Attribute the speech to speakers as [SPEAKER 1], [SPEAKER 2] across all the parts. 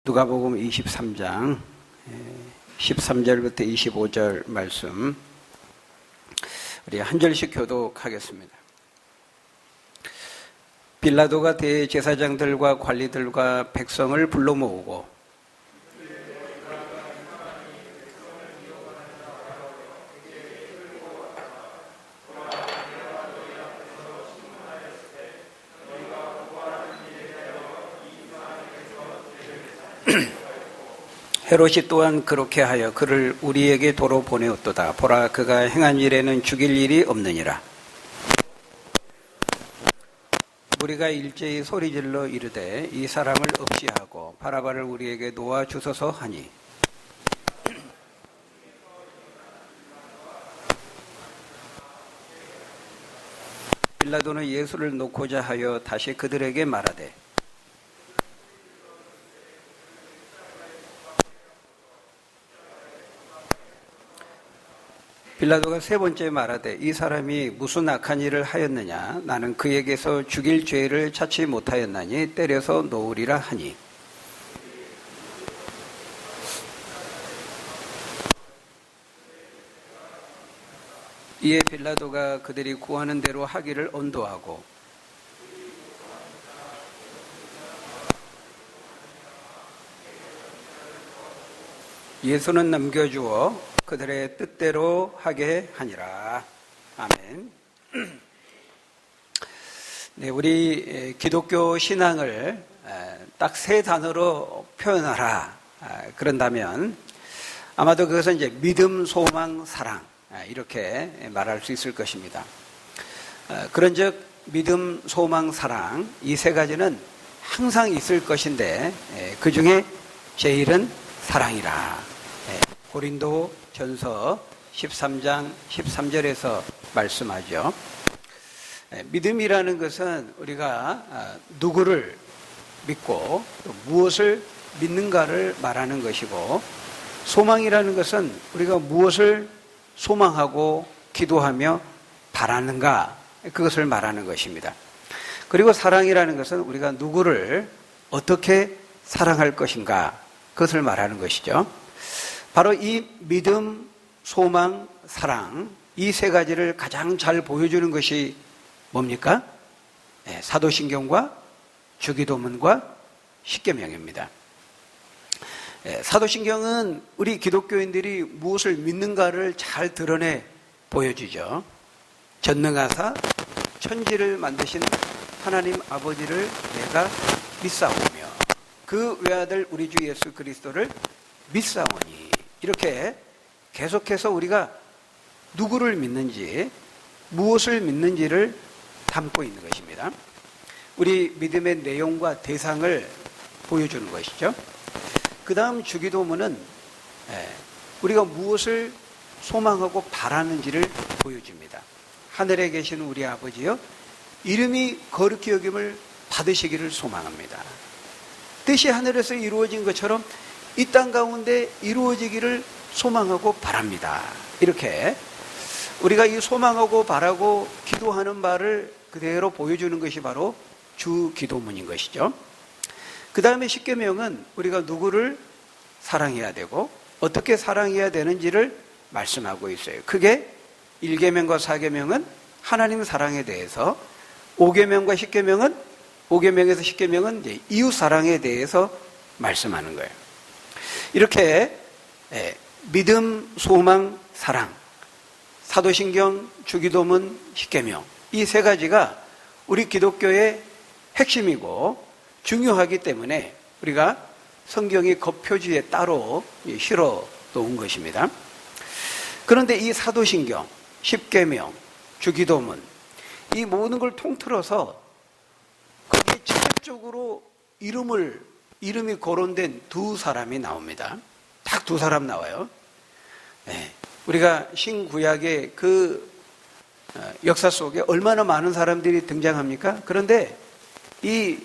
[SPEAKER 1] 누가복음 23장 13절부터 25절 말씀 우리 한 절씩 교독하겠습니다. 빌라도가 대제사장들과 관리들과 백성을 불러 모으고 헤롯이 또한 그렇게 하여 그를 우리에게 도로 보내었도다. 보라, 그가 행한 일에는 죽일 일이 없느니라. 우리가 일제히 소리질러 이르되 이 사람을 없이하고 바라바를 우리에게 놓아 주소서 하니, 빌라도는 예수를 놓고자 하여 다시 그들에게 말하되 빌라도가 세 번째 말하되 이 사람이 무슨 악한 일을 하였느냐? 나는 그에게서 죽일 죄를 찾지 못하였나니 때려서 놓으리라 하니, 이에 빌라도가 그들이 구하는 대로 하기를 언도하고 예수는 남겨주어 그들의 뜻대로 하게 하니라. 아멘. 네, 우리 기독교 신앙을 딱 세 단어로 표현하라 그런다면 아마도 그것은 이제 믿음, 소망, 사랑 이렇게 말할 수 있을 것입니다. 그런즉 믿음, 소망, 사랑 이 세 가지는 항상 있을 것인데 그 중에 제일은 사랑이라. 고린도 전서 13장 13절에서 말씀하죠. 믿음이라는 것은 우리가 누구를 믿고 또 무엇을 믿는가를 말하는 것이고, 소망이라는 것은 우리가 무엇을 소망하고 기도하며 바라는가, 그것을 말하는 것입니다. 그리고 사랑이라는 것은 우리가 누구를 어떻게 사랑할 것인가, 그것을 말하는 것이죠. 바로 이 믿음, 소망, 사랑 이 세 가지를 가장 잘 보여주는 것이 뭡니까? 사도신경과 주기도문과 십계명입니다. 사도신경은 우리 기독교인들이 무엇을 믿는가를 잘 드러내 보여주죠. 전능하사 천지를 만드신 하나님 아버지를 내가 믿사오며 그 외아들 우리 주 예수 그리스도를 믿사오니, 이렇게 계속해서 우리가 누구를 믿는지, 무엇을 믿는지를 담고 있는 것입니다. 우리 믿음의 내용과 대상을 보여주는 것이죠. 그 다음 주기도문은 우리가 무엇을 소망하고 바라는지를 보여줍니다. 하늘에 계신 우리 아버지여, 이름이 거룩히 여김을 받으시기를 소망합니다. 뜻이 하늘에서 이루어진 것처럼 이 땅 가운데 이루어지기를 소망하고 바랍니다. 이렇게 우리가 이 소망하고 바라고 기도하는 바를 그대로 보여주는 것이 바로 주기도문인 것이죠. 그 다음에 십계명은 우리가 누구를 사랑해야 되고 어떻게 사랑해야 되는지를 말씀하고 있어요. 크게 1계명과 4계명은 하나님 사랑에 대해서, 5계명과 10계명은 5계명에서 10계명은 이제 이웃 사랑에 대해서 말씀하는 거예요. 이렇게 믿음, 소망, 사랑, 사도신경, 주기도문, 십계명 이 세 가지가 우리 기독교의 핵심이고 중요하기 때문에 우리가 성경이 겉표지에 따로 실어 놓은 것입니다. 그런데 이 사도신경, 십계명, 주기도문 이 모든 걸 통틀어서 거기에 직접적으로 이름이 거론된 두 사람이 나옵니다. 딱 두 사람 나와요. 우리가 신구약의 그 역사 속에 얼마나 많은 사람들이 등장합니까? 그런데 이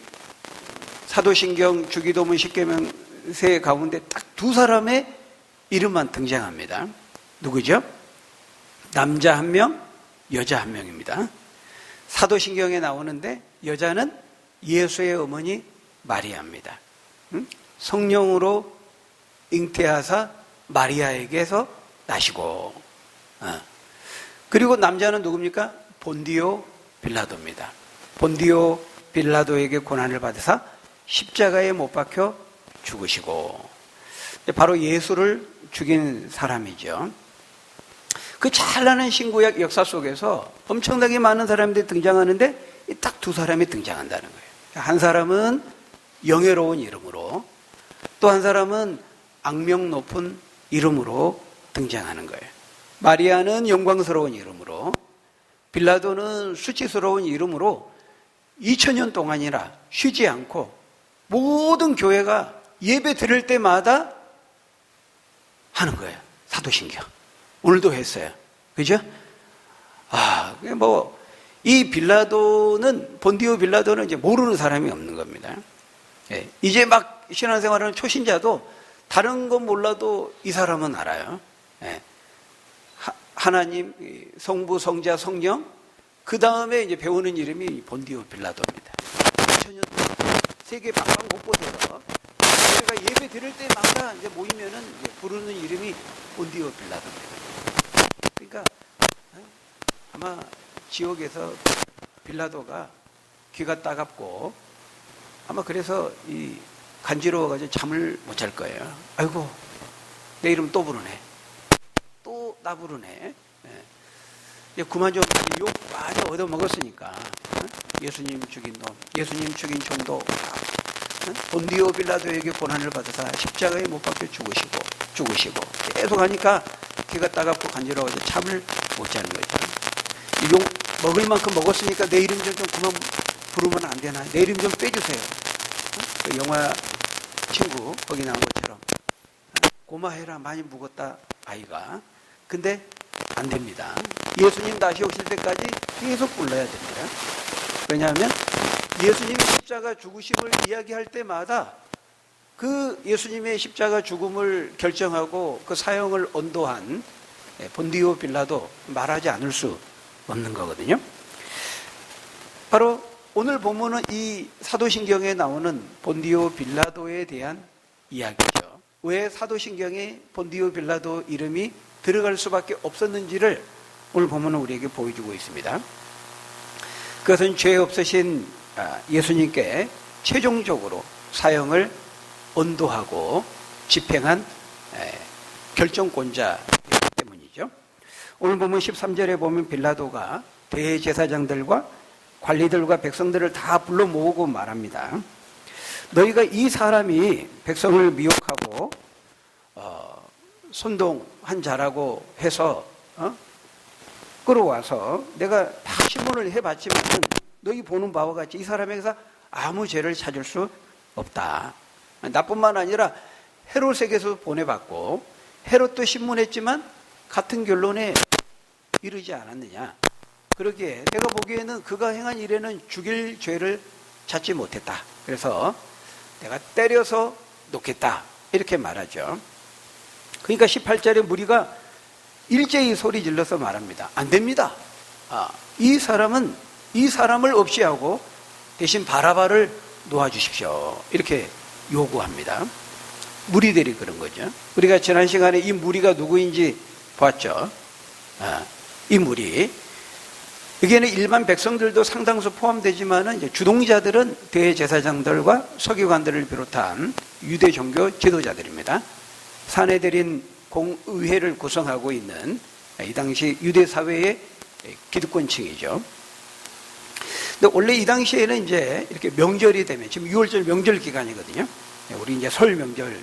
[SPEAKER 1] 사도신경, 주기도문, 십계명 세 가운데 딱 두 사람의 이름만 등장합니다. 누구죠? 남자 한 명, 여자 한 명입니다. 사도신경에 나오는데 여자는 예수의 어머니 마리아입니다. 성령으로 잉태하사 마리아에게서 나시고, 그리고 남자는 누굽니까? 본디오 빌라도입니다. 본디오 빌라도에게 고난을 받으사 십자가에 못 박혀 죽으시고, 바로 예수를 죽인 사람이죠. 그 찬란한 신구약 역사 속에서 엄청나게 많은 사람들이 등장하는데 딱 두 사람이 등장한다는 거예요. 한 사람은 영예로운 이름으로, 또 한 사람은 악명 높은 이름으로 등장하는 거예요. 마리아는 영광스러운 이름으로, 빌라도는 수치스러운 이름으로 2000년 동안이나 쉬지 않고 모든 교회가 예배 드릴 때마다 하는 거예요. 사도신경. 오늘도 했어요. 그죠? 이 빌라도는, 본디오 빌라도는 이제 모르는 사람이 없는 겁니다. 예, 이제 막 신앙생활하는 초신자도 다른 건 몰라도 이 사람은 알아요. 예, 하나님, 성부, 성자, 성령, 그 다음에 이제 배우는 이름이 본디오 빌라도입니다. 2000년 동안 세계 방방 곳곳에서 우리가 예배 드릴 때마다 이제 모이면은 이제 부르는 이름이 본디오 빌라도입니다. 그러니까 아마 지옥에서 빌라도가 귀가 따갑고 아마 그래서 이 간지러워가지고 잠을 못 잘 거예요. 아이고, 내 이름 또 부르네. 또 나 부르네. 예. 그만 좀 욕 많이 얻어먹었으니까. 예수님 죽인 놈, 예수님 죽인 종도, 본디오 빌라도에게 고난을 받아서 십자가에 못 박혀 죽으시고 계속 하니까 귀가 따갑고 간지러워서 잠을 못 자는 거죠. 욕 먹을 만큼 먹었으니까 내 이름 좀 그만 부르면 안 되나? 내 이름 좀 빼주세요. 그 영화 친구 거기 나온 것처럼 고마해라, 많이 묵었다 아이가. 근데 안 됩니다. 예수님 다시 오실 때까지 계속 불러야 됩니다. 왜냐하면 예수님의 십자가 죽으심을 이야기할 때마다 그 예수님의 십자가 죽음을 결정하고 그 사형을 언도한 본디오 빌라도 말하지 않을 수 없는 거거든요. 바로 오늘 본문은 이 사도신경에 나오는 본디오 빌라도에 대한 이야기죠. 왜 사도신경에 본디오 빌라도 이름이 들어갈 수밖에 없었는지를 오늘 본문은 우리에게 보여주고 있습니다. 그것은 죄 없으신 예수님께 최종적으로 사형을 언도하고 집행한 결정권자이기 때문이죠. 오늘 보면 13절에 보면 빌라도가 대제사장들과 관리들과 백성들을 다 불러 모으고 말합니다. 너희가 이 사람이 백성을 미혹하고 선동한 자라고 해서 끌어와서 내가 다 신문을 해봤지만 너희 보는 바와 같이 이 사람에게서 아무 죄를 찾을 수 없다. 나뿐만 아니라 헤롯에게서 보내봤고 헤롯도 신문했지만 같은 결론에 이르지 않았느냐. 그러기에 내가 보기에는 그가 행한 일에는 죽일 죄를 찾지 못했다. 그래서 내가 때려서 놓겠다. 이렇게 말하죠. 그러니까 18절에 무리가 일제히 소리 질러서 말합니다. 안 됩니다. 이 사람을 없이 하고 대신 바라바를 놓아주십시오. 이렇게 요구합니다. 무리들이 그런 거죠. 우리가 지난 시간에 이 무리가 누구인지 봤죠. 이 무리. 여기에는 일반 백성들도 상당수 포함되지만 이제 주동자들은 대제사장들과 서기관들을 비롯한 유대 종교 지도자들입니다. 사내들인 공의회를 구성하고 있는 이 당시 유대 사회의 기득권층이죠. 근데 원래 이 당시에는 이제 이렇게 명절이 되면 지금 6월절 명절 기간이거든요. 우리 이제 설 명절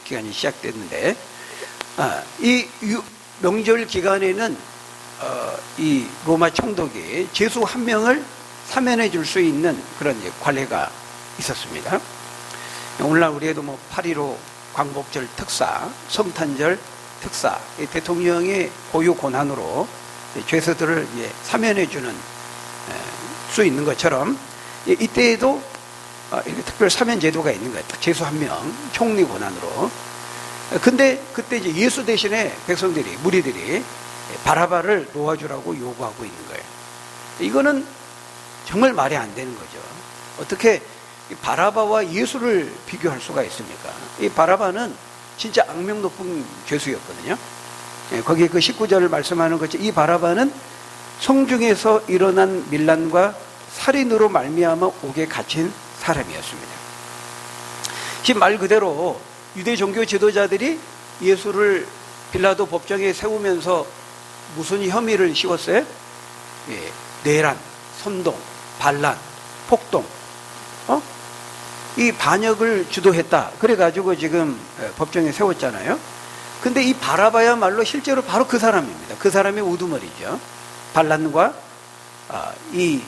[SPEAKER 1] 기간이 시작됐는데 이 명절 기간에는 이 로마 총독이 죄수 한 명을 사면해 줄 수 있는 그런 관례가 있었습니다. 오늘날 우리에도 8.15 광복절 특사, 성탄절 특사, 대통령의 고유 권한으로 죄수들을 사면해 주는 수 있는 것처럼 이때에도 이렇게 특별 사면 제도가 있는 거예요. 죄수 한 명 총리 권한으로. 근데 그때 이제 예수 대신에 백성들이, 무리들이 바라바를 놓아주라고 요구하고 있는 거예요. 이거는 정말 말이 안 되는 거죠. 어떻게 이 바라바와 예수를 비교할 수가 있습니까? 이 바라바는 진짜 악명 높은 죄수였거든요. 거기에 그 19절을 말씀하는 것처럼 이 바라바는 성중에서 일어난 밀란과 살인으로 말미암아 옥에 갇힌 사람이었습니다. 지금 말 그대로 유대 종교 지도자들이 예수를 빌라도 법정에 세우면서 무슨 혐의를 씌웠어요? 내란, 선동, 반란, 폭동, 이 반역을 주도했다. 그래가지고 지금 법정에 세웠잖아요. 근데 이 바라바야말로 실제로 바로 그 사람입니다. 그 사람이 우두머리죠. 반란과 이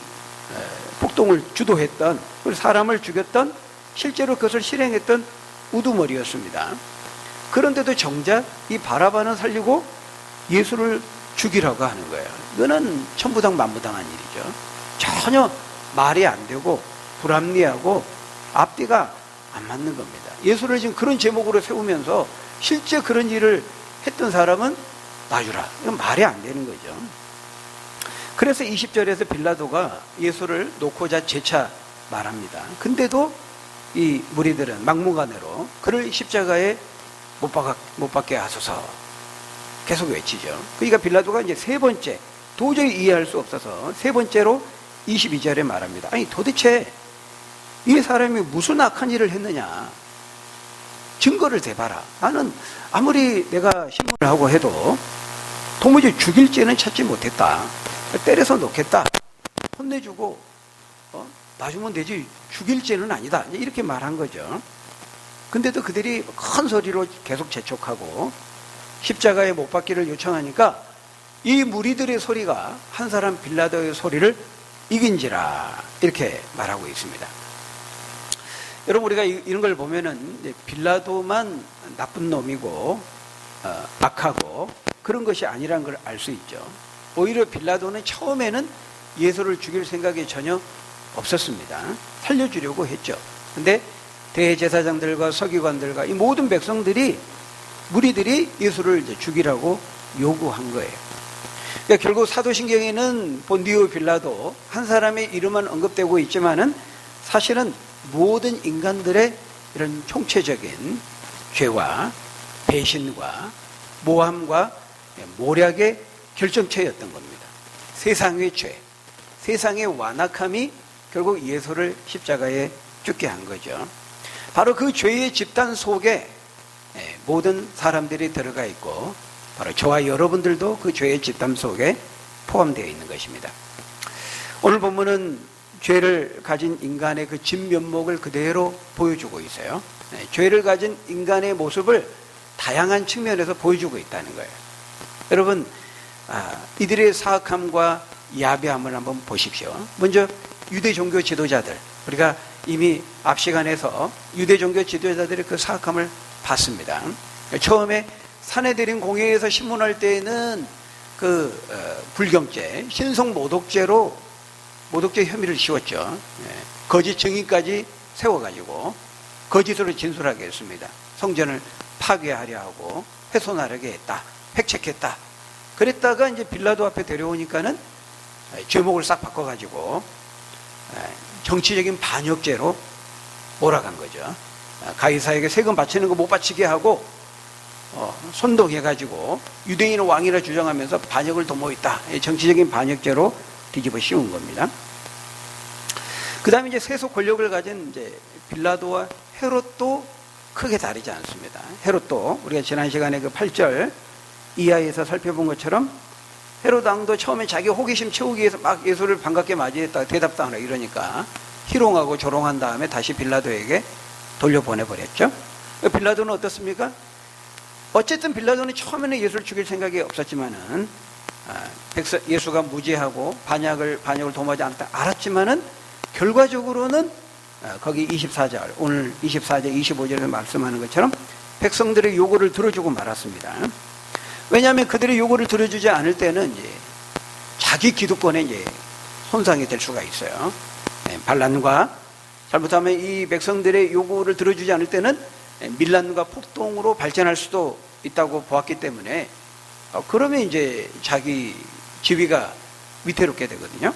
[SPEAKER 1] 폭동을 주도했던, 사람을 죽였던, 실제로 그것을 실행했던 우두머리였습니다. 그런데도 정작 이 바라바는 살리고 예수를 죽이라고 하는 거예요. 이거는 천부당 만부당한 일이죠. 전혀 말이 안 되고 불합리하고 앞뒤가 안 맞는 겁니다. 예수를 지금 그런 제목으로 세우면서 실제 그런 일을 했던 사람은 놔주라. 이건 말이 안 되는 거죠. 그래서 20절에서 빌라도가 예수를 놓고자 재차 말합니다. 근데도 이 무리들은 막무가내로 그를 십자가에 못 박게 하소서 계속 외치죠. 그러니까 빌라도가 이제 세 번째, 도저히 이해할 수 없어서 세 번째로 22절에 말합니다. 아니 도대체 이 사람이 무슨 악한 일을 했느냐, 증거를 대봐라. 나는 아무리 내가 신문을 하고 해도 도무지 죽일 죄는 찾지 못했다. 때려서 놓겠다. 혼내주고 놔주면 되지 죽일 죄는 아니다. 이렇게 말한 거죠. 근데도 그들이 큰 소리로 계속 재촉하고 십자가에 못 박기를 요청하니까 이 무리들의 소리가 한 사람 빌라도의 소리를 이긴지라 이렇게 말하고 있습니다. 여러분, 우리가 이런 걸 보면은 빌라도만 나쁜 놈이고 악하고 그런 것이 아니라는 걸 알 수 있죠. 오히려 빌라도는 처음에는 예수를 죽일 생각이 전혀 없었습니다. 살려주려고 했죠. 근데 대제사장들과 서기관들과 이 모든 백성들이, 무리들이 예수를 이제 죽이라고 요구한 거예요. 그러니까 결국 사도신경에는 본디오 빌라도 한 사람의 이름은 언급되고 있지만은 사실은 모든 인간들의 이런 총체적인 죄와 배신과 모함과 모략의 결정체였던 겁니다. 세상의 죄, 세상의 완악함이 결국 예수를 십자가에 죽게 한 거죠. 바로 그 죄의 집단 속에 모든 사람들이 들어가 있고 바로 저와 여러분들도 그 죄의 집단 속에 포함되어 있는 것입니다. 오늘 본문은 죄를 가진 인간의 그 진면목을 그대로 보여주고 있어요. 죄를 가진 인간의 모습을 다양한 측면에서 보여주고 있다는 거예요. 여러분, 이들의 사악함과 야비함을 한번 보십시오. 먼저 유대 종교 지도자들, 우리가 이미 앞 시간에서 유대 종교 지도자들의 그 사악함을 봤습니다. 처음에 산헤드린 공회에서 신문할 때에는 그 불경죄, 신성 모독죄로 모독죄 혐의를 씌웠죠. 거짓 증인까지 세워가지고 거짓으로 진술하게 했습니다. 성전을 파괴하려 하고 훼손하려게 했다, 획책했다. 그랬다가 이제 빌라도 앞에 데려오니까는 죄목을 싹 바꿔가지고 정치적인 반역죄로 몰아간 거죠. 가이사에게 세금 바치는 거 못 바치게 하고 선동해가지고 유대인 왕이라 주장하면서 반역을 도모했다. 정치적인 반역죄로 뒤집어 씌운 겁니다. 그 다음에 이제 세속 권력을 가진 이제 빌라도와 헤롯도 크게 다르지 않습니다. 헤롯도 우리가 지난 시간에 그 8절 이하에서 살펴본 것처럼 헤롯 왕도 처음에 자기 호기심 채우기 위해서 막 예수를 반갑게 맞이했다가 대답도 안 하고 이러니까 희롱하고 조롱한 다음에 다시 빌라도에게 돌려보내버렸죠. 빌라도는 어떻습니까? 어쨌든 빌라도는 처음에는 예수를 죽일 생각이 없었지만은 예수가 무죄하고 반역을 도모하지 않았다 알았지만은 결과적으로는 거기 24절, 오늘 24절, 25절에서 말씀하는 것처럼 백성들의 요구를 들어주고 말았습니다. 왜냐하면 그들의 요구를 들어주지 않을 때는 이제 자기 기득권에 이제 손상이 될 수가 있어요. 반란과 잘못하면 이 백성들의 요구를 들어주지 않을 때는 밀란과 폭동으로 발전할 수도 있다고 보았기 때문에 그러면 이제 자기 지위가 위태롭게 되거든요.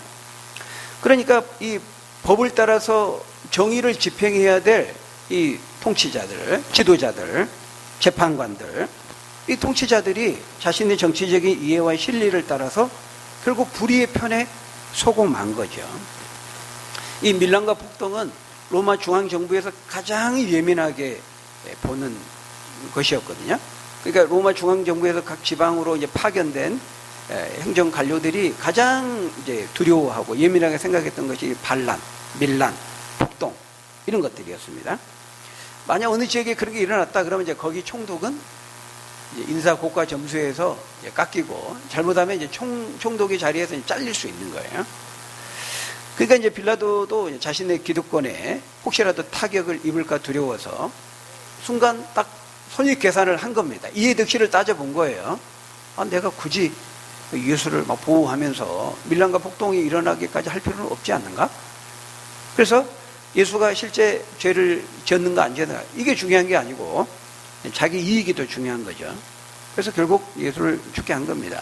[SPEAKER 1] 그러니까 이 법을 따라서 정의를 집행해야 될 이 통치자들, 지도자들, 재판관들, 이 통치자들이 자신의 정치적인 이해와 실리를 따라서 결국 불의의 편에 서고 만 거죠. 이 밀란과 폭동은 로마 중앙정부에서 가장 예민하게 보는 것이었거든요. 그러니까 로마 중앙정부에서 각 지방으로 이제 파견된 행정 관료들이 가장 이제 두려워하고 예민하게 생각했던 것이 반란, 밀란, 폭동 이런 것들이었습니다. 만약 어느 지역에 그런 게 일어났다 그러면 이제 거기 총독은 이제 인사 고과 점수에서 이제 깎이고 잘못하면 이제 총독의 자리에서 이제 잘릴 수 있는 거예요. 그러니까 이제 빌라도도 자신의 기득권에 혹시라도 타격을 입을까 두려워서 순간 딱 손익 계산을 한 겁니다. 이해득실을 따져본 거예요. 아, 내가 굳이 예수를 막 보호하면서 밀란과 폭동이 일어나기까지 할 필요는 없지 않는가? 그래서 예수가 실제 죄를 지었는가 안 지었는가 이게 중요한 게 아니고 자기 이익이 더 중요한 거죠. 그래서 결국 예수를 죽게 한 겁니다.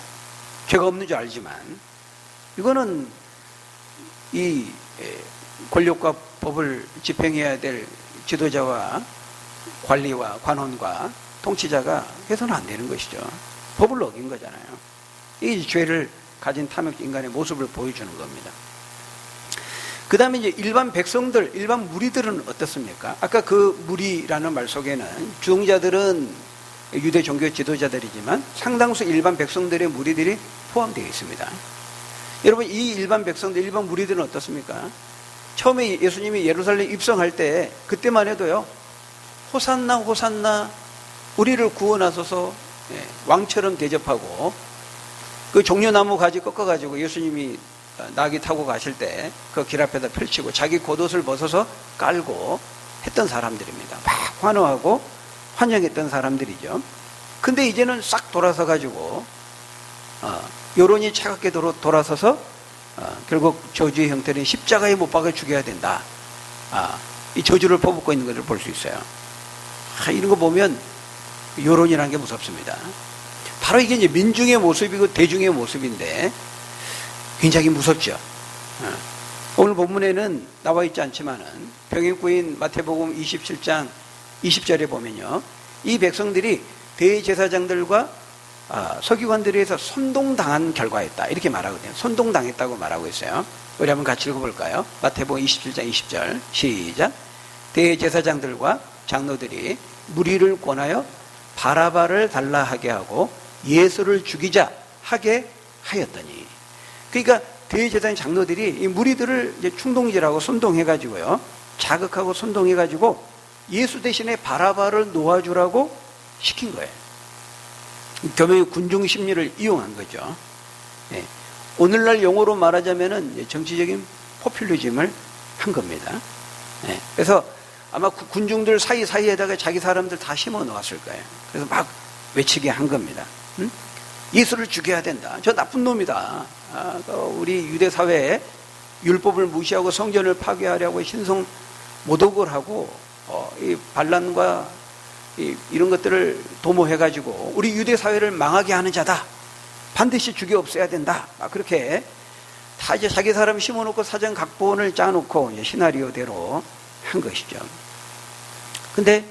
[SPEAKER 1] 죄가 없는 줄 알지만 이거는 이 권력과 법을 집행해야 될 지도자와 관리와 관원과 통치자가 해서는 안 되는 것이죠. 법을 어긴 거잖아요. 이 죄를 가진 탐욕 인간의 모습을 보여주는 겁니다. 그 다음에 이제 일반 백성들, 일반 무리들은 어떻습니까? 아까 그 무리라는 말 속에는 주동자들은 유대 종교 지도자들이지만 상당수 일반 백성들의 무리들이 포함되어 있습니다. 여러분, 이 일반 백성들, 일반 무리들은 어떻습니까? 처음에 예수님이 예루살렘 입성할 때 그때만 해도요, 호산나 호산나 우리를 구원하소서 왕처럼 대접하고 그 종려나무 가지 꺾어가지고 예수님이 나귀 타고 가실 때 그 길 앞에다 펼치고 자기 겉옷을 벗어서 깔고 했던 사람들입니다. 막 환호하고 환영했던 사람들이죠. 근데 이제는 싹 돌아서 가지고 여론이 차갑게 돌아서서 결국 저주의 형태는 십자가에 못 박아 죽여야 된다. 이 저주를 퍼붓고 있는 것을 볼 수 있어요. 이런 거 보면 여론이라는 게 무섭습니다. 바로 이게 이제 민중의 모습이고 대중의 모습인데 굉장히 무섭죠. 오늘 본문에는 나와 있지 않지만은 병행구인 마태복음 27장 20절에 보면요, 이 백성들이 대제사장들과 서기관들에 의해서 선동당한 결과였다 이렇게 말하거든요. 선동당했다고 말하고 있어요. 우리 한번 같이 읽어볼까요? 마태복음 27장 20절 시작. 대제사장들과 장로들이 무리를 권하여 바라바를 달라 하게 하고 예수를 죽이자 하게 하였더니, 그러니까 대제사장 장로들이 이 무리들을 이제 충동질하고 선동해가지고요, 자극하고 선동해가지고 예수 대신에 바라바를 놓아주라고 시킨 거예요. 교묘의 군중 심리를 이용한 거죠. 오늘날 용어로 말하자면은 정치적인 포퓰리즘을 한 겁니다. 그래서 아마 군중들 사이에다가 자기 사람들 다 심어 놓았을 거예요. 그래서 막 외치게 한 겁니다. 예수를 죽여야 된다. 저 나쁜 놈이다. 우리 유대 사회에 율법을 무시하고 성전을 파괴하려고 신성 모독을 하고 이 반란과 이런 것들을 도모해가지고 우리 유대 사회를 망하게 하는 자다. 반드시 죽여 없애야 된다. 그렇게 다 이제 자기 사람 심어놓고 사전 각본을 짜놓고 이제 시나리오대로 한 것이죠. 근데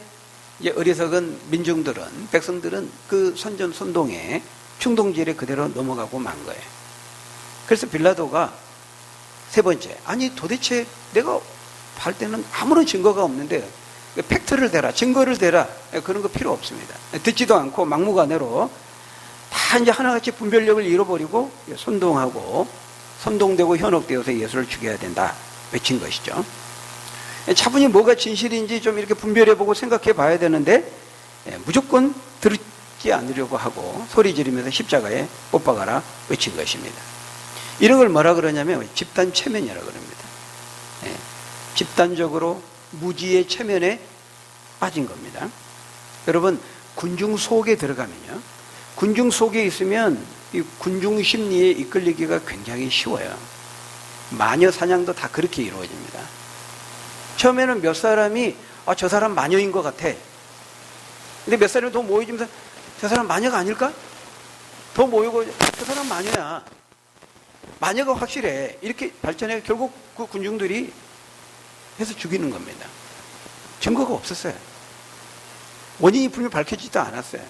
[SPEAKER 1] 이제 어리석은 민중들은, 백성들은 그 선동에 충동질에 그대로 넘어가고 만 거예요. 그래서 빌라도가 세 번째, 아니 도대체 내가 할 때는 아무런 증거가 없는데 팩트를 대라, 증거를 대라, 그런 거 필요 없습니다. 듣지도 않고 막무가내로 다 이제 하나같이 분별력을 잃어버리고 선동하고 선동되고 현혹되어서 예수를 죽여야 된다 외친 것이죠. 차분히 뭐가 진실인지 좀 이렇게 분별해보고 생각해 봐야 되는데 무조건 듣지 않으려고 하고 소리 지르면서 십자가에 못 박아라 외친 것입니다. 이런 걸 뭐라 그러냐면 집단 체면이라고 그럽니다. 집단적으로 무지의 체면에 빠진 겁니다. 여러분, 군중 속에 들어가면요, 군중 속에 있으면 이 군중 심리에 이끌리기가 굉장히 쉬워요. 마녀 사냥도 다 그렇게 이루어집니다. 처음에는 몇 사람이 저 사람 마녀인 것 같아. 근데 몇 사람이 더 모여지면서 저 사람 마녀가 아닐까? 더 모이고 저 사람 마녀야. 마녀가 확실해. 이렇게 발전해 결국 그 군중들이 해서 죽이는 겁니다. 증거가 없었어요. 원인이 분명히 밝혀지지도 않았어요.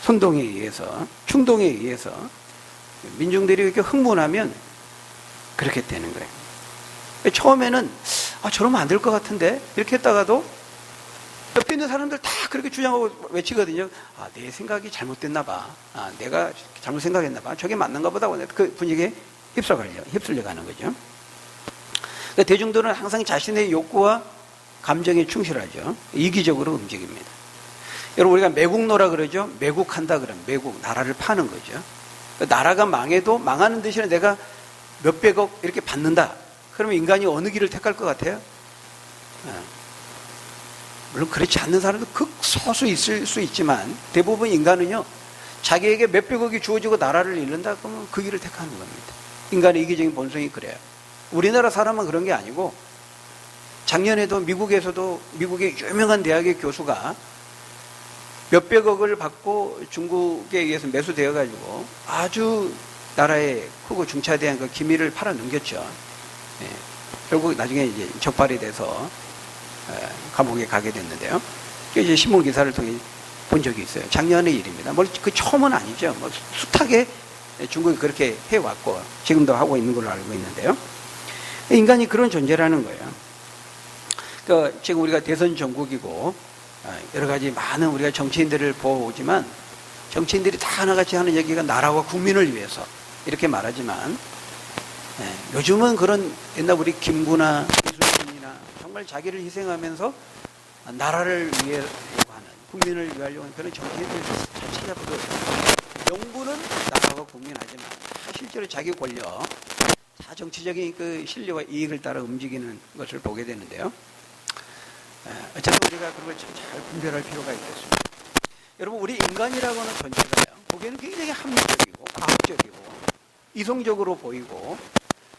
[SPEAKER 1] 선동에 의해서, 충동에 의해서 민중들이 이렇게 흥분하면 그렇게 되는 거예요. 처음에는 저러면 안 될 것 같은데 이렇게 했다가도 옆에 있는 사람들 다 그렇게 주장하고 외치거든요. 내 생각이 잘못됐나 봐. 내가 잘못 생각했나 봐. 저게 맞는가 보다. 그 분위기에 휩쓸려 가는 거죠. 그러니까 대중들은 항상 자신의 욕구와 감정에 충실하죠. 이기적으로 움직입니다. 여러분, 우리가 매국노라 그러죠. 매국한다 그러면 매국, 나라를 파는 거죠. 그러니까 나라가 망해도 망하는 대신에 내가 몇백억 이렇게 받는다. 그러면 인간이 어느 길을 택할 것 같아요? 물론 그렇지 않는 사람도 극소수 있을 수 있지만 대부분 인간은요, 자기에게 몇백억이 주어지고 나라를 잃는다 그러면 그 길을 택하는 겁니다. 인간의 이기적인 본성이 그래요. 우리나라 사람은 그런 게 아니고, 작년에도 미국의 유명한 대학의 교수가 몇백억을 받고 중국에 의해서 매수되어 가지고 아주 나라의 크고 중차대한 그 기밀을 팔아 넘겼죠. 결국 나중에 이제 적발이 돼서 감옥에 가게 됐는데요. 이제 신문 기사를 통해 본 적이 있어요. 작년의 일입니다. 그 처음은 아니죠. 숱하게 중국이 그렇게 해왔고 지금도 하고 있는 걸로 알고 있는데요. 인간이 그런 존재라는 거예요. 그러니까 지금 우리가 대선 전국이고 여러 가지 많은 우리가 정치인들을 보지만 정치인들이 다 하나같이 하는 얘기가 나라와 국민을 위해서 이렇게 말하지만, 요즘은 그런 옛날 우리 김구나 이순신이나 정말 자기를 희생하면서 나라를 위해서 하는, 국민을 위하려고 하는 그런 정치인들 잘 찾아보도 명분은 나라와 국민하지만 실제로 자기 권력, 다 정치적인 그 신뢰와 이익을 따라 움직이는 것을 보게 되는데요. 어쨌든 우리가 그런 걸 잘 분별할 필요가 있겠습니다. 여러분, 우리 인간이라고 하는 존재가요, 보기에는 굉장히 합리적이고 과학적이고 이성적으로 보이고,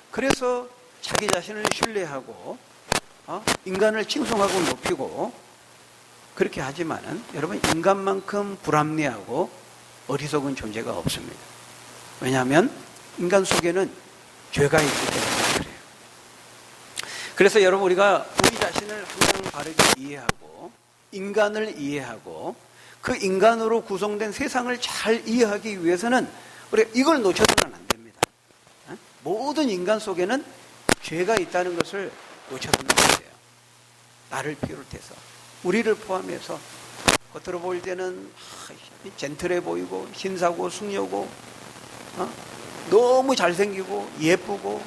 [SPEAKER 1] 그래서 자기 자신을 신뢰하고 인간을 칭송하고 높이고 그렇게 하지만은, 여러분, 인간만큼 불합리하고 어리석은 존재가 없습니다. 왜냐하면 인간 속에는 죄가 있기 때문에 그래요. 그래서 여러분, 우리가 우리 자신을 항상 바르게 이해하고 인간을 이해하고 그 인간으로 구성된 세상을 잘 이해하기 위해서는 우리가 이걸 놓쳐서는 안 됩니다. 모든 인간 속에는 죄가 있다는 것을 놓쳐서는 안 돼요. 나를 비롯해서, 우리를 포함해서 겉으로 볼 때는 젠틀해 보이고 신사고 숙녀고 너무 잘생기고 예쁘고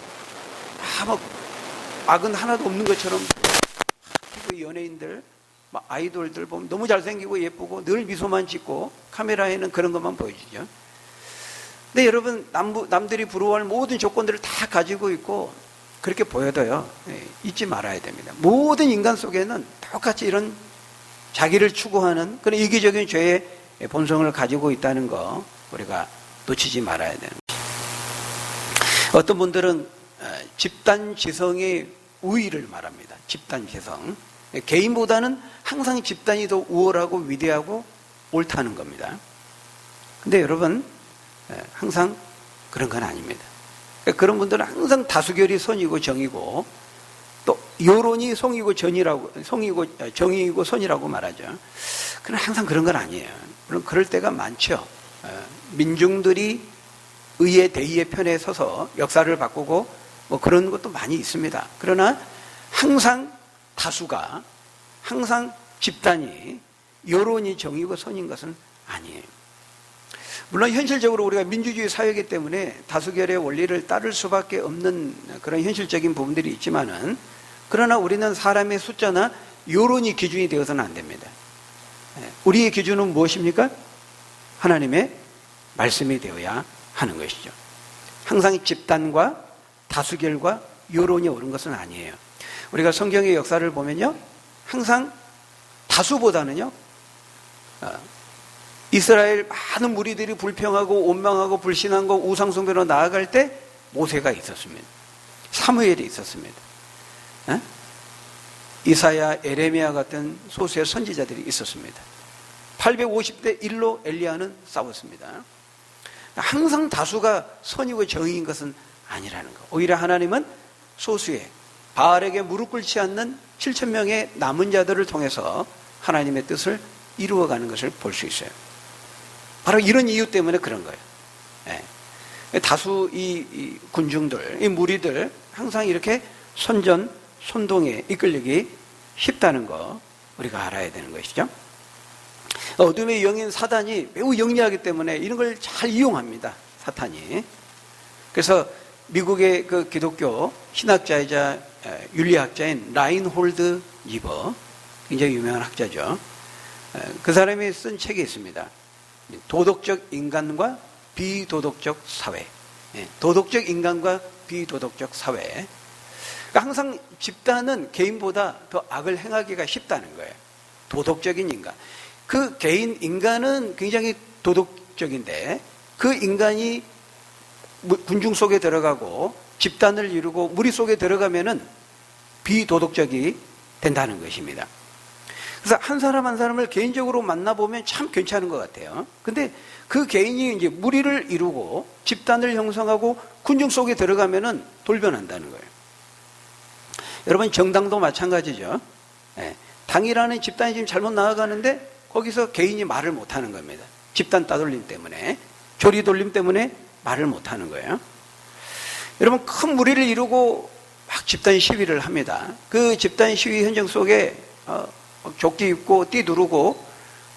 [SPEAKER 1] 악은 하나도 없는 것처럼, 그 연예인들, 아이돌들 보면 너무 잘생기고 예쁘고 늘 미소만 짓고 카메라에는 그런 것만 보여주죠. 근데 여러분, 남들이 부러워할 모든 조건들을 다 가지고 있고 그렇게 보여도요, 잊지 말아야 됩니다. 모든 인간 속에는 똑같이 이런 자기를 추구하는 그런 이기적인 죄의 본성을 가지고 있다는 거 우리가 놓치지 말아야 되는 것입니다. 어떤 분들은 집단지성의 우위를 말합니다. 집단지성. 개인보다는 항상 집단이 더 우월하고 위대하고 옳다는 겁니다. 근데 여러분, 항상 그런 건 아닙니다. 그런 분들은 항상 다수결이 선이고 정이고, 또 여론이 성이고 정이고 선이라고 말하죠. 그러나 항상 그런 건 아니에요. 물론 그럴 때가 많죠. 민중들이 의의 대의의 편에 서서 역사를 바꾸고 그런 것도 많이 있습니다. 그러나 항상 다수가, 항상 집단이, 여론이 정이고 선인 것은 아니에요. 물론 현실적으로 우리가 민주주의 사회이기 때문에 다수결의 원리를 따를 수밖에 없는 그런 현실적인 부분들이 있지만은, 그러나 우리는 사람의 숫자나 여론이 기준이 되어서는 안 됩니다. 우리의 기준은 무엇입니까? 하나님의 말씀이 되어야 하는 것이죠. 항상 집단과 다수결과 여론이 옳은 것은 아니에요. 우리가 성경의 역사를 보면요, 항상 다수보다는요, 이스라엘 많은 무리들이 불평하고 원망하고 불신하고 우상숭배로 나아갈 때 모세가 있었습니다. 사무엘이 있었습니다. 이사야, 에레미야 같은 소수의 선지자들이 있었습니다. 850대 1로 엘리야는 싸웠습니다. 항상 다수가 선이고 정의인 것은 아니라는 거. 오히려 하나님은 소수의 바알에게 무릎 꿇지 않는 7,000명의 남은 자들을 통해서 하나님의 뜻을 이루어가는 것을 볼 수 있어요. 바로 이런 이유 때문에 그런 거예요. 예. 다수 이 군중들, 이 무리들 항상 이렇게 선동에 이끌리기 쉽다는 거 우리가 알아야 되는 것이죠. 어둠의 영인 사단이 매우 영리하기 때문에 이런 걸 잘 이용합니다. 사탄이. 그래서 미국의 그 기독교 신학자이자 윤리학자인 라인홀드 니버, 굉장히 유명한 학자죠. 그 사람이 쓴 책이 있습니다. 도덕적 인간과 비도덕적 사회. 도덕적 인간과 비도덕적 사회. 그러니까 항상 집단은 개인보다 더 악을 행하기가 쉽다는 거예요. 도덕적인 인간. 그 개인 인간은 굉장히 도덕적인데 그 인간이 군중 속에 들어가고 집단을 이루고 무리 속에 들어가면은 비도덕적이 된다는 것입니다. 그래서 한 사람 한 사람을 개인적으로 만나보면 참 괜찮은 것 같아요. 근데 그 개인이 이제 무리를 이루고 집단을 형성하고 군중 속에 들어가면은 돌변한다는 거예요. 여러분, 정당도 마찬가지죠. 당이라는 집단이 지금 잘못 나아가는데 거기서 개인이 말을 못하는 겁니다. 집단 따돌림 때문에, 조리돌림 때문에 말을 못하는 거예요. 여러분, 큰 무리를 이루고 막 집단 시위를 합니다. 그 집단 시위 현장 속에 조끼 입고 띠 두르고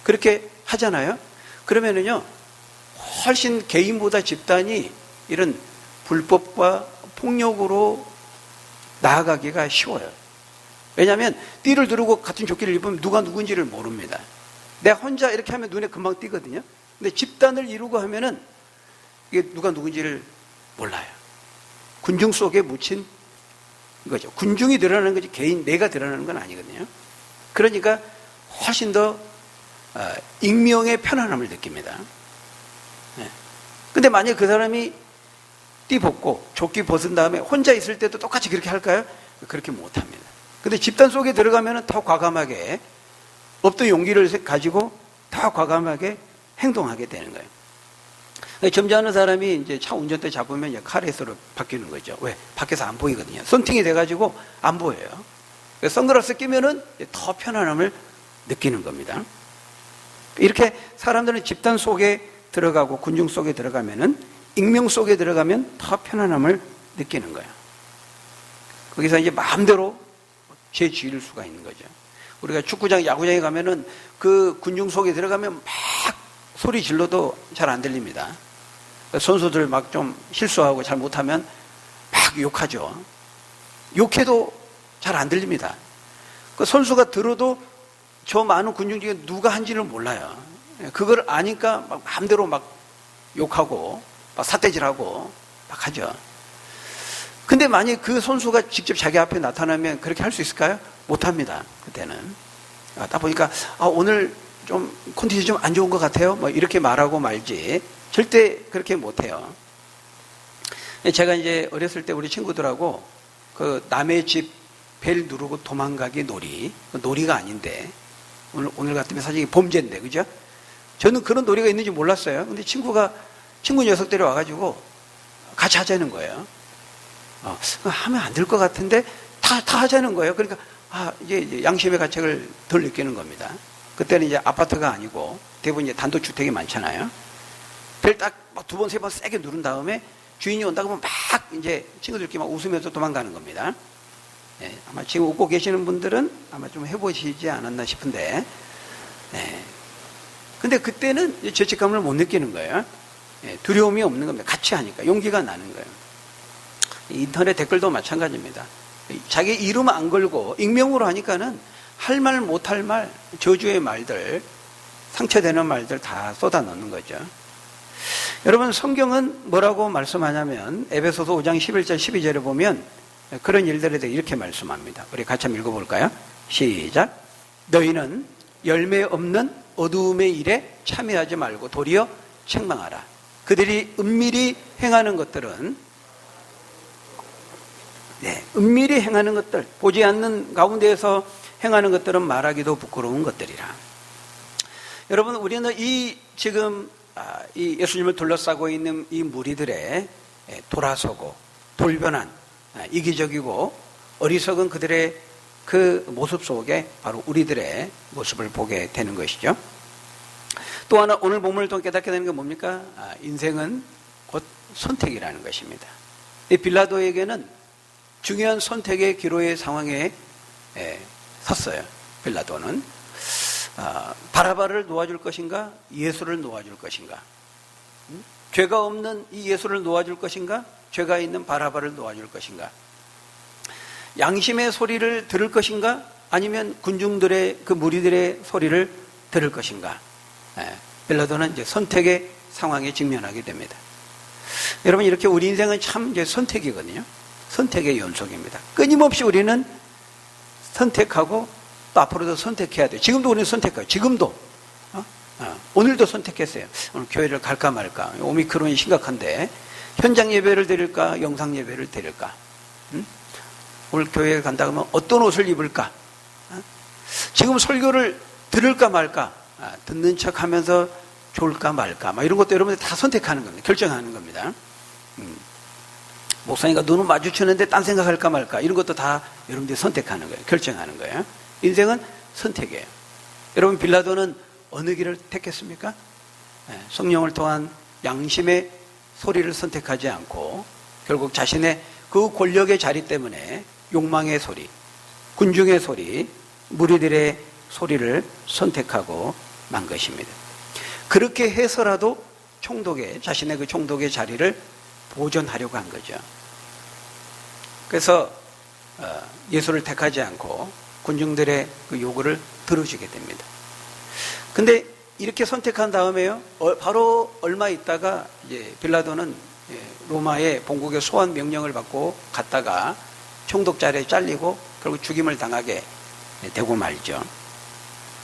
[SPEAKER 1] 그렇게 하잖아요. 그러면은요, 훨씬 개인보다 집단이 이런 불법과 폭력으로 나아가기가 쉬워요. 왜냐하면 띠를 두르고 같은 조끼를 입으면 누가 누군지를 모릅니다. 내가 혼자 이렇게 하면 눈에 금방 띄거든요. 근데 집단을 이루고 하면은 이게 누가 누군지를 몰라요. 군중 속에 묻힌 거죠. 군중이 드러나는 거지 개인 내가 드러나는 건 아니거든요. 그러니까 훨씬 더 익명의 편안함을 느낍니다. 근데 만약 그 사람이 띠 벗고 조끼 벗은 다음에 혼자 있을 때도 똑같이 그렇게 할까요? 그렇게 못합니다. 근데 집단 속에 들어가면 더 과감하게, 없던 용기를 가지고 더 과감하게 행동하게 되는 거예요. 점잖은 사람이 이제 차 운전대 잡으면 카레이서로 바뀌는 거죠. 왜? 밖에서 안 보이거든요. 썬팅이 돼가지고 안 보여요. 선글라스 끼면은 더 편안함을 느끼는 겁니다. 이렇게 사람들은 집단 속에 들어가고 군중 속에 들어가면은, 익명 속에 들어가면 더 편안함을 느끼는 거예요. 거기서 이제 마음대로 제 지을 수가 있는 거죠. 우리가 축구장, 야구장에 가면은 그 군중 속에 들어가면 막 소리 질러도 잘 안 들립니다. 선수들 막 좀 실수하고 잘 못하면 막 욕하죠. 욕해도 잘 안 들립니다. 그 선수가 들어도 저 많은 군중 중에 누가 한지는 몰라요. 그걸 아니까 막 마음대로 막 욕하고 막 삿대질하고 막 하죠. 근데 만약 그 선수가 직접 자기 앞에 나타나면 그렇게 할 수 있을까요? 못합니다. 그때는. 딱 보니까 오늘 좀 컨디션이 좀 안 좋은 것 같아요. 뭐 이렇게 말하고 말지 절대 그렇게 못해요. 제가 이제 어렸을 때 우리 친구들하고 그 남의 집 벨 누르고 도망가기 놀이, 놀이가 아닌데 오늘 같으면 사실 범죄인데, 그죠? 저는 그런 놀이가 있는지 몰랐어요. 근데 친구 녀석들이 와가지고 같이 하자는 거예요. 하면 안 될 것 같은데 다 하자는 거예요. 그러니까 이제 양심의 가책을 덜 느끼는 겁니다. 그때는 이제 아파트가 아니고 대부분 이제 단독주택이 많잖아요. 벨 딱 막 두 번, 세 번 세게 누른 다음에 주인이 온다고 하면 막 이제 친구들끼리 막 웃으면서 도망가는 겁니다. 아마 지금 웃고 계시는 분들은 아마 좀 해보시지 않았나 싶은데, 근데 그때는 죄책감을 못 느끼는 거예요. 두려움이 없는 겁니다. 같이 하니까 용기가 나는 거예요. 인터넷 댓글도 마찬가지입니다. 자기 이름 안 걸고 익명으로 하니까는 할 말 못할 말, 저주의 말들, 상처되는 말들 다 쏟아 넣는 거죠. 여러분, 성경은 뭐라고 말씀하냐면 에베소서 5장 11절 12절에 보면 그런 일들에 대해 이렇게 말씀합니다. 우리 같이 한번 읽어볼까요? 시작. 너희는 열매 없는 어두움의 일에 참여하지 말고 도리어 책망하라. 그들이 은밀히 행하는 것들은, 은밀히 행하는 것들, 보지 않는 가운데에서 행하는 것들은 말하기도 부끄러운 것들이라. 여러분, 우리는 지금 이 예수님을 둘러싸고 있는 이 무리들의 돌아서고 돌변한, 이기적이고 어리석은 그들의 그 모습 속에 바로 우리들의 모습을 보게 되는 것이죠. 또 하나 오늘 본문을 통해 깨닫게 되는 게 뭡니까? 인생은 곧 선택이라는 것입니다. 이 빌라도에게는 중요한 선택의 기로의 상황에 섰어요. 빌라도는 바라바를 놓아줄 것인가? 예수를 놓아줄 것인가? 죄가 없는 이 예수를 놓아줄 것인가? 죄가 있는 바라바를 놓아줄 것인가? 양심의 소리를 들을 것인가? 아니면 군중들의 그 무리들의 소리를 들을 것인가? 빌라도는 이제 선택의 상황에 직면하게 됩니다. 여러분, 이렇게 우리 인생은 참 이제 선택이거든요. 선택의 연속입니다. 끊임없이 우리는 선택하고 또 앞으로도 선택해야 돼요. 지금도 우리는 선택해요. 지금도. 오늘도 선택했어요. 오늘 교회를 갈까 말까. 오미크론이 심각한데 현장 예배를 드릴까? 영상 예배를 드릴까? 오늘 교회에 간다 그러면 어떤 옷을 입을까? 지금 설교를 들을까 말까? 듣는 척 하면서 좋을까 말까? 이런 것도 여러분들 다 선택하는 겁니다. 결정하는 겁니다. 목사님과 눈을 마주치는데 딴 생각할까 말까? 이런 것도 다 여러분들이 선택하는 거예요. 결정하는 거예요. 인생은 선택이에요. 여러분, 빌라도는 어느 길을 택했습니까? 성령을 통한 양심의 소리를 선택하지 않고 결국 자신의 그 권력의 자리 때문에 욕망의 소리, 군중의 소리, 무리들의 소리를 선택하고 만 것입니다. 그렇게 해서라도 자신의 그 총독의 자리를 보존하려고 한 거죠. 그래서 예수를 택하지 않고 군중들의 그 요구를 들어주게 됩니다. 근데 이렇게 선택한 다음에요, 바로 얼마 있다가 이제 빌라도는 로마의 본국의 소환 명령을 받고 갔다가 총독 자리에 잘리고 결국 죽임을 당하게 되고 말이죠.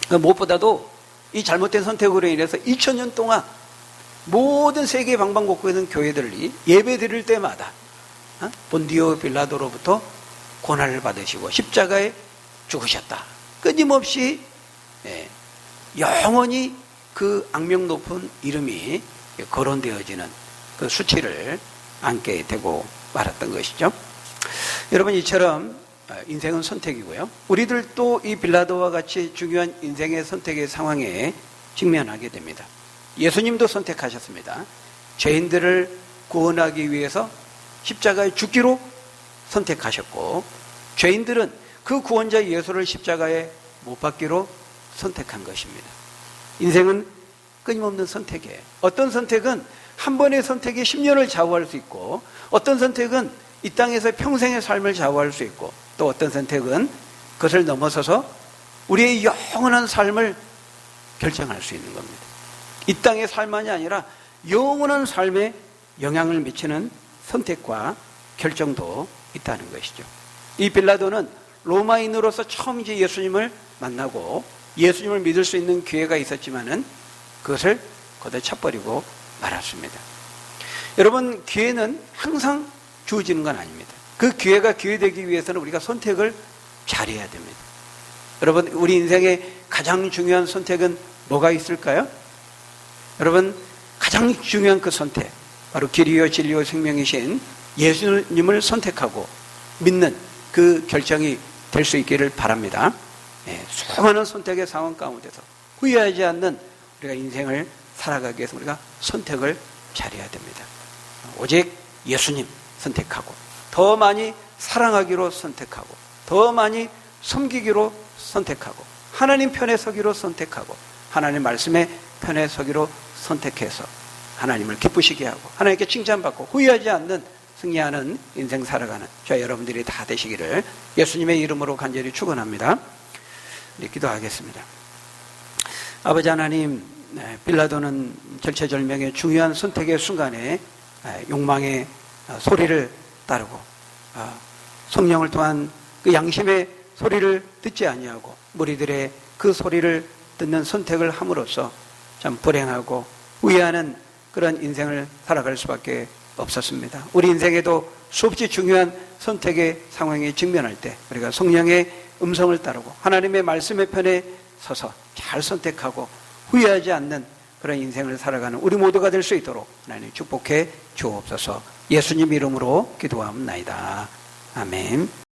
[SPEAKER 1] 무엇보다도 이 잘못된 선택으로 인해서 2000년 동안 모든 세계 방방곡곡에 있는 교회들이 예배 드릴 때마다 본디오 빌라도로부터 고난을 받으시고 십자가에 죽으셨다. 끊임없이 영원히 그 악명 높은 이름이 거론되어지는 그 수치를 안게 되고 말았던 것이죠. 여러분, 이처럼 인생은 선택이고요. 우리들도 이 빌라도와 같이 중요한 인생의 선택의 상황에 직면하게 됩니다. 예수님도 선택하셨습니다. 죄인들을 구원하기 위해서 십자가에 죽기로 선택하셨고, 죄인들은 그 구원자 예수를 십자가에 못 박기로 선택한 것입니다. 인생은 끊임없는 선택이에요. 어떤 선택은 한 번의 선택이 10년을 좌우할 수 있고, 어떤 선택은 이 땅에서 평생의 삶을 좌우할 수 있고, 또 어떤 선택은 그것을 넘어서서 우리의 영원한 삶을 결정할 수 있는 겁니다. 이 땅의 삶만이 아니라 영원한 삶에 영향을 미치는 선택과 결정도 있다는 것이죠. 이 빌라도는 로마인으로서 처음 이제 예수님을 만나고 예수님을 믿을 수 있는 기회가 있었지만은 그것을 걷어차버리고 말았습니다. 여러분, 기회는 항상 주어지는 건 아닙니다. 그 기회가 기회되기 위해서는 우리가 선택을 잘해야 됩니다. 여러분, 우리 인생의 가장 중요한 선택은 뭐가 있을까요? 여러분, 가장 중요한 그 선택, 바로 길이요 진리요 생명이신 예수님을 선택하고 믿는 그 결정이 될 수 있기를 바랍니다. 수많은 선택의 상황 가운데서 후회하지 않는 우리가 인생을 살아가기 위해서 우리가 선택을 잘해야 됩니다. 오직 예수님 선택하고, 더 많이 사랑하기로 선택하고, 더 많이 섬기기로 선택하고, 하나님 편에 서기로 선택하고, 하나님 말씀의 편에 서기로 선택해서 하나님을 기쁘시게 하고 하나님께 칭찬받고 후회하지 않는 승리하는 인생 살아가는 저와 여러분들이 다 되시기를 예수님의 이름으로 간절히 축원합니다. 우리 기도하겠습니다. 아버지 하나님, 빌라도는 절체절명의 중요한 선택의 순간에 욕망의 소리를 따르고 성령을 통한 그 양심의 소리를 듣지 아니하고 무리들의 그 소리를 듣는 선택을 함으로써 참 불행하고 후회하는 그런 인생을 살아갈 수밖에 없었습니다. 우리 인생에도 수없이 중요한 선택의 상황에 직면할 때 우리가 성령의 음성을 따르고 하나님의 말씀의 편에 서서 잘 선택하고 후회하지 않는 그런 인생을 살아가는 우리 모두가 될 수 있도록 하나님 축복해 주옵소서. 예수님 이름으로 기도하옵나이다. 아멘.